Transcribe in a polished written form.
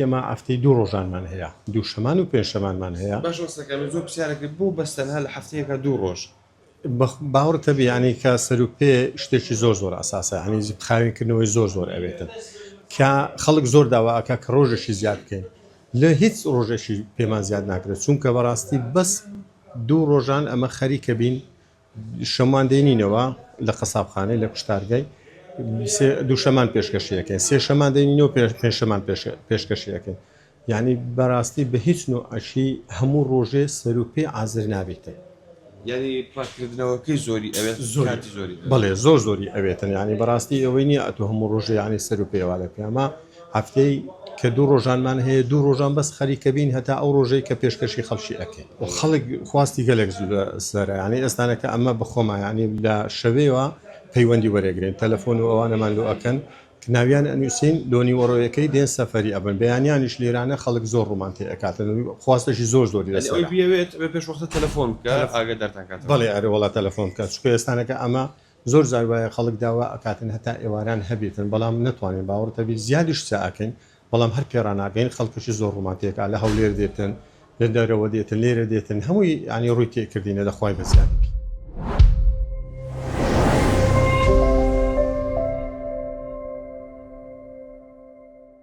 ئێمە هەفتەی 2 ڕۆژانمان هەیە، دووشەمان و پێنجشەمانمان هەیە. باش وەستەکەم زۆر پرسیارێکی بوو بەس تەنها لە هەفتەیەکە 2 ڕۆژ. باوەڕتە بێ ینی کە سەر و پێ شتێکی زۆر ئاساسە، ینی بخاوێنکردنەوەی زۆر ئەوێتن کە خەڵک زۆر داواکە کە ڕۆژێکی زیاد بکەین، لە هیچ ڕۆژێکی پێمان زیاد ناکرێت چونکە بەڕاستی بەس 2 ڕۆژان ئەمە خەریکە بین شەمان دێنینەوە لە قەسابخانەی لە کوشتارگەی دووشەمان پێشکەشیەکەین، سێشەمان دێنینەوە پێنجشەمان پێشکەشیەکەین، یعنی بەڕاستی بە هیچ نوعەشی هەموو ڕۆژێ سەر و پێ ئازر نابێتن. یعنی پاکردنەوەکەی زۆری ئەوێت زۆری بەڵێ زۆری ئەوێتن، ینی بەڕاستی ئەوەی نیە ئەتو هەموو ڕۆژێ ینی سەر و پێوا لە پێمە هەفتەی کە 2 ڕۆژانمان هەیە 2 ڕۆژان بەس خەریکە بین هەتا ئەو ڕۆژەی کە پێشکەشی خەڵکی ئەکەین و خەڵک خواستی گەلێک سەرە، ینی ئێستانەکە ئەمە بخۆمە ینی لە شەوەیەوە پەیوەندی وەرەگرین تەلەفۆن و ئەوانەمان لۆ ئەکەن ناویان ئەنووسین لۆنی وەڕۆیەکەی دێن سەفەری ئەبن بەیانیانیش لێرانە خەڵک زۆر ڕوومانتی ئەکاتن خواستەشی زۆری لەسەر بێوێت پێش وەختە تەلەفۆن بکە ئاگادارتان کات. بەڵێ ئەرە وڵات تەلەفۆن بکات چکە ئێستانەکە ئەمە زۆر جار وایە خەڵک داوا ئەکاتن هەتا ئێواران هەبێتن بەڵام نتوانین باوەڕتە بی زیادیش چاکەین بەڵام هەر پێڕاناگەین خەڵکیشی زۆر ڕووماتیەکە لە هەولێر دێتن لە دەرەوە دێتن لێرە دێتن هەمووی ینی ڕووی تێکردینە دەخوای بەزیاد.